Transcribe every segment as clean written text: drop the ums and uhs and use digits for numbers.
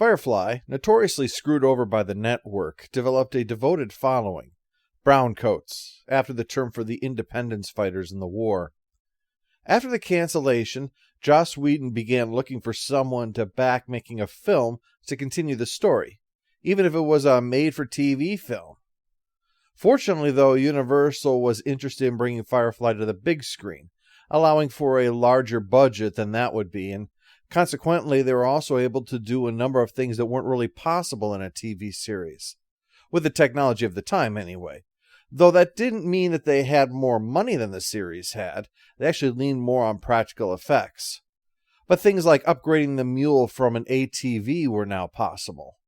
Firefly, notoriously screwed over by the network, developed a devoted following, browncoats, after the term for the independence fighters in the war. After the cancellation, Joss Whedon began looking for someone to back making a film to continue the story, even if it was a made-for-TV film. Fortunately, though, Universal was interested in bringing Firefly to the big screen, allowing for a larger budget than that would be, and consequently, they were also able to do a number of things that weren't really possible in a TV series. With the technology of the time, anyway. Though that didn't mean that they had more money than the series had. They actually leaned more on practical effects. But things like upgrading the mule from an ATV were now possible.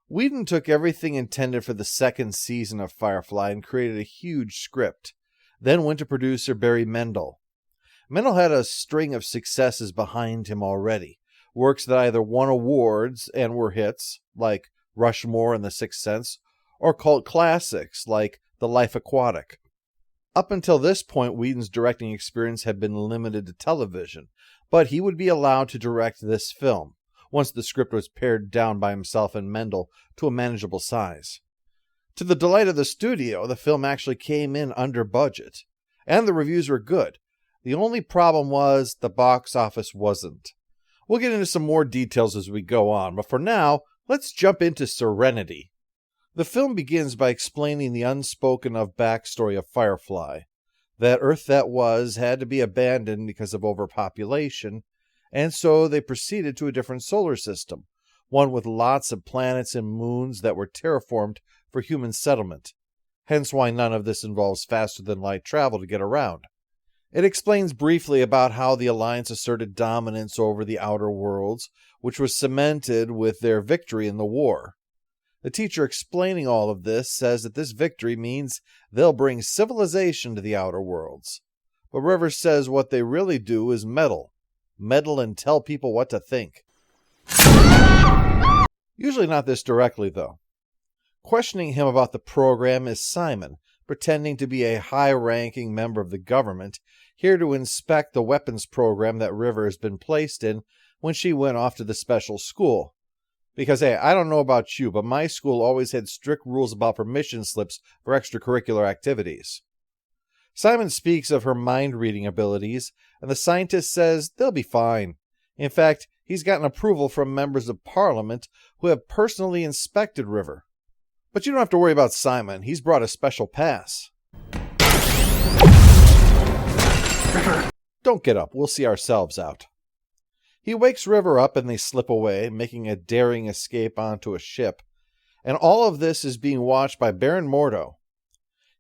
Whedon took everything intended for the second season of Firefly and created a huge script. Then went to producer Barry Mendel. Mendel had a string of successes behind him already. Works that either won awards and were hits, like Rushmore and The Sixth Sense, or cult classics like The Life Aquatic. Up until this point, Whedon's directing experience had been limited to television, but he would be allowed to direct this film, once the script was pared down by himself and Mendel to a manageable size. To the delight of the studio, the film actually came in under budget, and the reviews were good. The only problem was the box office wasn't. We'll get into some more details as we go on, but for now, let's jump into Serenity. The film begins by explaining the unspoken of backstory of Firefly. That Earth that was had to be abandoned because of overpopulation, and so they proceeded to a different solar system, one with lots of planets and moons that were terraformed for human settlement. Hence why none of this involves faster-than-light travel to get around. It explains briefly about how the Alliance asserted dominance over the outer worlds, which was cemented with their victory in the war. The teacher explaining all of this says that this victory means they'll bring civilization to the outer worlds. But Reavers says what they really do is meddle. Meddle and tell people what to think. Usually not this directly, though. Questioning him about the program is Simon, pretending to be a high-ranking member of the government, here to inspect the weapons program that River has been placed in when she went off to the special school. Because, hey, I don't know about you, but my school always had strict rules about permission slips for extracurricular activities. Simon speaks of her mind-reading abilities, and the scientist says they'll be fine. In fact, he's gotten approval from members of Parliament who have personally inspected River. But you don't have to worry about Simon. He's brought a special pass. Don't get up. We'll see ourselves out. He wakes River up and they slip away, making a daring escape onto a ship. And all of this is being watched by Baron Mordo.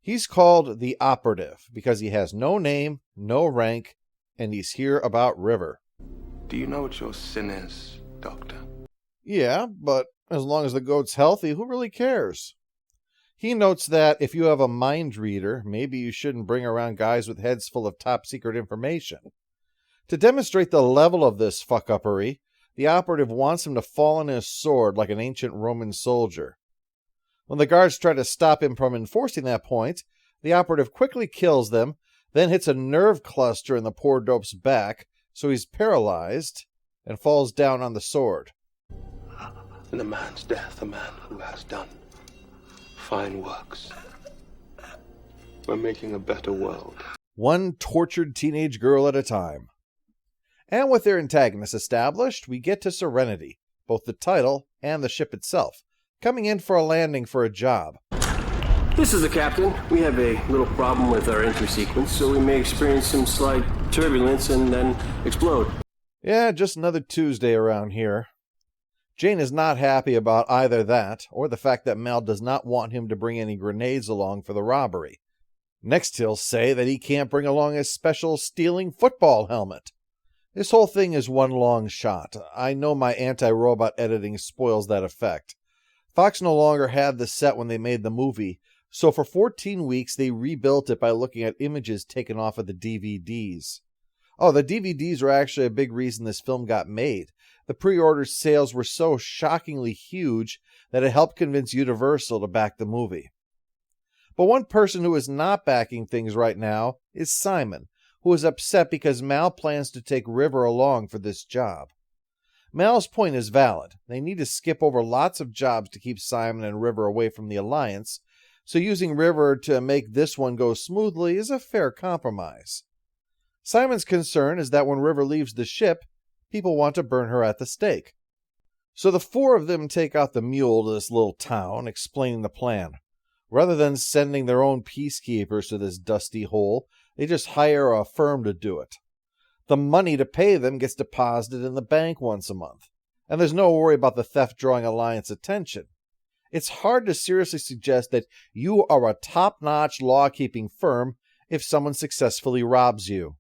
He's called the Operative because he has no name, no rank, and he's here about River. Do you know what your sin is, Doctor? Yeah, but as long as the goat's healthy, who really cares? He notes that if you have a mind reader, maybe you shouldn't bring around guys with heads full of top-secret information. To demonstrate the level of this fuck-uppery, the Operative wants him to fall on his sword like an ancient Roman soldier. When the guards try to stop him from enforcing that point, the Operative quickly kills them, then hits a nerve cluster in the poor dope's back, so he's paralyzed, and falls down on the sword. In a man's death, a man who has done fine works. We're making a better world. One tortured teenage girl at a time. And with their antagonists established, we get to Serenity, both the title and the ship itself, coming in for a landing for a job. This is the captain. We have a little problem with our entry sequence, so we may experience some slight turbulence and then explode. Yeah, just another Tuesday around here. Jane is not happy about either that, or the fact that Mal does not want him to bring any grenades along for the robbery. Next he'll say that he can't bring along a special stealing football helmet. This whole thing is one long shot. I know my anti-robot editing spoils that effect. Fox no longer had the set when they made the movie, so for 14 weeks they rebuilt it by looking at images taken off of the DVDs. Oh, the DVDs were actually a big reason this film got made. The pre-order sales were so shockingly huge that it helped convince Universal to back the movie. But one person who is not backing things right now is Simon, who is upset because Mal plans to take River along for this job. Mal's point is valid. They need to skip over lots of jobs to keep Simon and River away from the Alliance, so using River to make this one go smoothly is a fair compromise. Simon's concern is that when River leaves the ship, people want to burn her at the stake. So the four of them take out the mule to this little town, explaining the plan. Rather than sending their own peacekeepers to this dusty hole, they just hire a firm to do it. The money to pay them gets deposited in the bank once a month, and there's no worry about the theft drawing Alliance attention. It's hard to seriously suggest that you are a top-notch law-keeping firm if someone successfully robs you.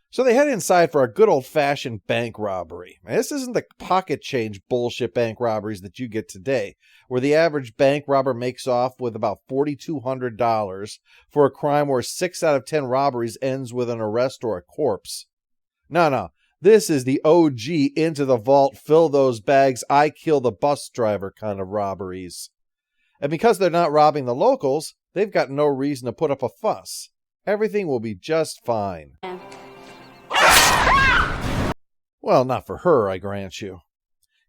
So they head inside for a good old-fashioned bank robbery. And this isn't the pocket change bullshit bank robberies that you get today, where the average bank robber makes off with about $4,200 for a crime where 6 out of 10 robberies ends with an arrest or a corpse. No. This is the OG into the vault, fill those bags, I kill the bus driver kind of robberies. And because they're not robbing the locals, they've got no reason to put up a fuss. Everything will be just fine. Well, not for her, I grant you.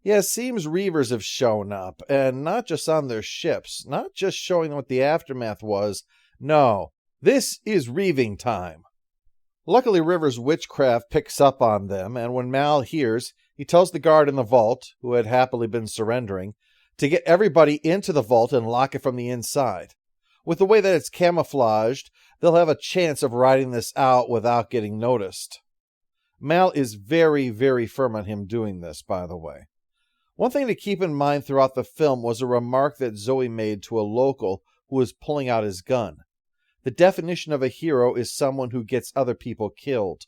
Yeah, it seems Reavers have shown up, and not just on their ships, not just showing them what the aftermath was. No, this is reaving time. Luckily, River's witchcraft picks up on them, and when Mal hears, he tells the guard in the vault, who had happily been surrendering, to get everybody into the vault and lock it from the inside. With the way that it's camouflaged, they'll have a chance of riding this out without getting noticed. Mal is very, very firm on him doing this, by the way. One thing to keep in mind throughout the film was a remark that Zoe made to a local who was pulling out his gun. The definition of a hero is someone who gets other people killed.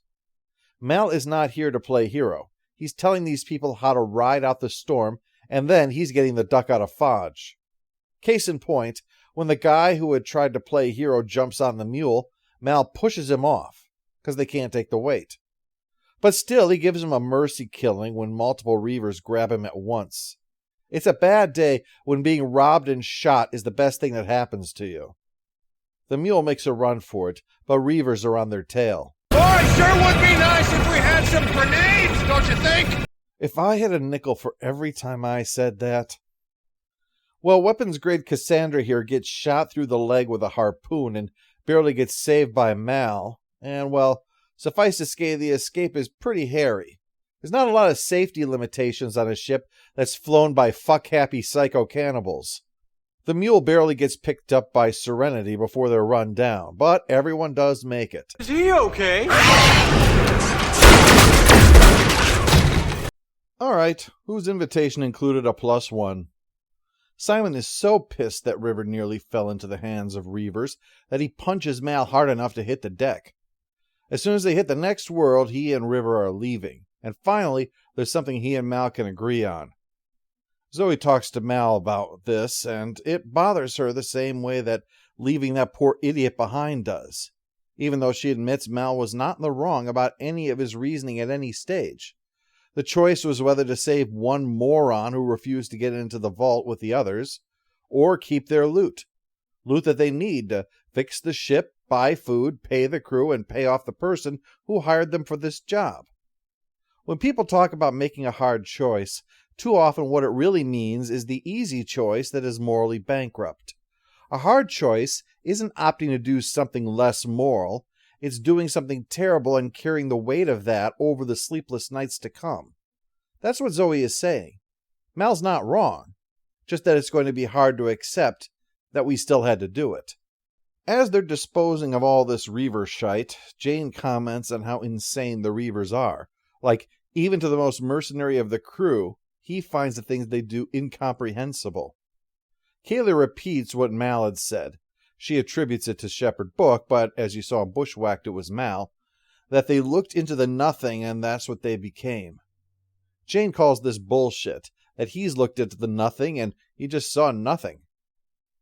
Mal is not here to play hero. He's telling these people how to ride out the storm, and then he's getting the duck out of Fudge. Case in point, when the guy who had tried to play hero jumps on the mule, Mal pushes him off, because they can't take the weight. But still, he gives him a mercy killing when multiple Reavers grab him at once. It's a bad day when being robbed and shot is the best thing that happens to you. The mule makes a run for it, but Reavers are on their tail. Boy, sure would be nice if we had some grenades, don't you think? If I had a nickel for every time I said that. Well, weapons-grade Cassandra here gets shot through the leg with a harpoon and barely gets saved by Mal. And, well, suffice to say, the escape is pretty hairy. There's not a lot of safety limitations on a ship that's flown by fuck-happy psycho-cannibals. The mule barely gets picked up by Serenity before they're run down, but everyone does make it. Is he okay? Alright, whose invitation included a +1? Simon is so pissed that River nearly fell into the hands of Reavers that he punches Mal hard enough to hit the deck. As soon as they hit the next world, he and River are leaving, and finally, there's something he and Mal can agree on. Zoe talks to Mal about this, and it bothers her the same way that leaving that poor idiot behind does, even though she admits Mal was not in the wrong about any of his reasoning at any stage. The choice was whether to save one moron who refused to get into the vault with the others, or keep their loot. Loot that they need to fix the ship, buy food, pay the crew, and pay off the person who hired them for this job. When people talk about making a hard choice, too often what it really means is the easy choice that is morally bankrupt. A hard choice isn't opting to do something less moral, it's doing something terrible and carrying the weight of that over the sleepless nights to come. That's what Zoe is saying. Mal's not wrong, just that it's going to be hard to accept that we still had to do it. As they're disposing of all this Reaver shite, Jane comments on how insane the Reavers are. Like, even to the most mercenary of the crew, he finds the things they do incomprehensible. Kayla repeats what Mal had said. She attributes it to Shepherd Book, but as you saw in Bushwhacked, it was Mal, that they looked into the nothing and that's what they became. Jane calls this bullshit, that he's looked into the nothing and he just saw nothing.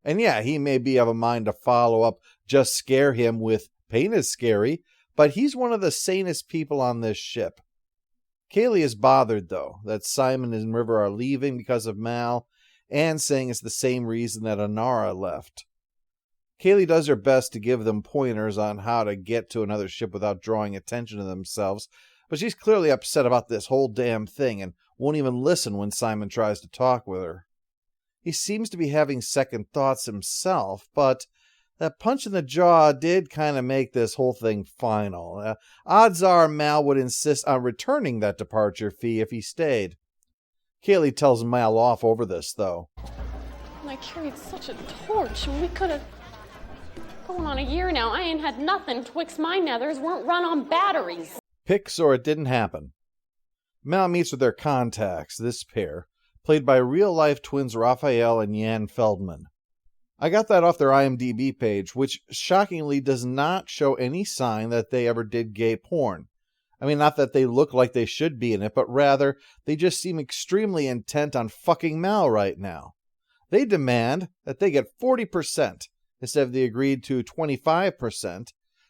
And yeah, he may be of a mind to follow up Just Scare Him with Pain is Scary, but he's one of the sanest people on this ship. Kaylee is bothered, though, that Simon and River are leaving because of Mal, and saying it's the same reason that Anara left. Kaylee does her best to give them pointers on how to get to another ship without drawing attention to themselves, but she's clearly upset about this whole damn thing and won't even listen when Simon tries to talk with her. He seems to be having second thoughts himself, but that punch in the jaw did kind of make this whole thing final. Odds are Mal would insist on returning that departure fee if he stayed. Kaylee tells Mal off over this, though. I carried such a torch. We could have... Going on a year now, I ain't had nothing. Twixt my nethers weren't run on batteries. Picks or it didn't happen. Mal meets with their contacts, this pair, played by real-life twins Raphael and Jan Feldman. I got that off their IMDb page, which shockingly does not show any sign that they ever did gay porn. I mean, not that they look like they should be in it, but rather, they just seem extremely intent on fucking Mal right now. They demand that they get 40% instead of the agreed to 25%,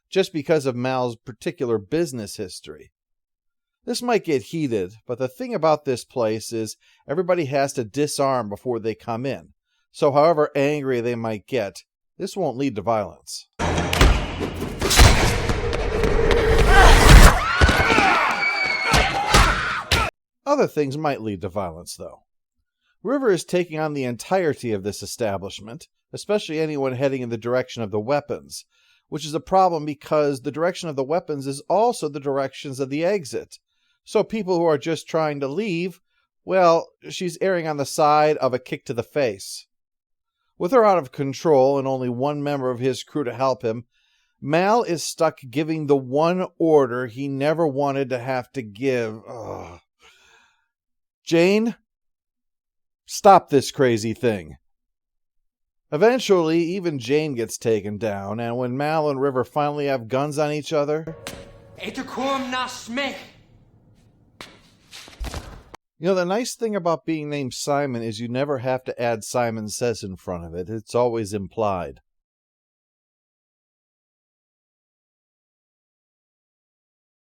just because of Mal's particular business history. This might get heated, but the thing about this place is everybody has to disarm before they come in. So however angry they might get, this won't lead to violence. Other things might lead to violence, though. River is taking on the entirety of this establishment, especially anyone heading in the direction of the weapons, which is a problem because the direction of the weapons is also the directions of the exit. So people who are just trying to leave, well, she's erring on the side of a kick to the face. With her out of control and only one member of his crew to help him, Mal is stuck giving the one order he never wanted to have to give. Ugh. Jane, stop this crazy thing. Eventually, even Jane gets taken down, and when Mal and River finally have guns on each other... You know, the nice thing about being named Simon is you never have to add Simon Says in front of it. It's always implied.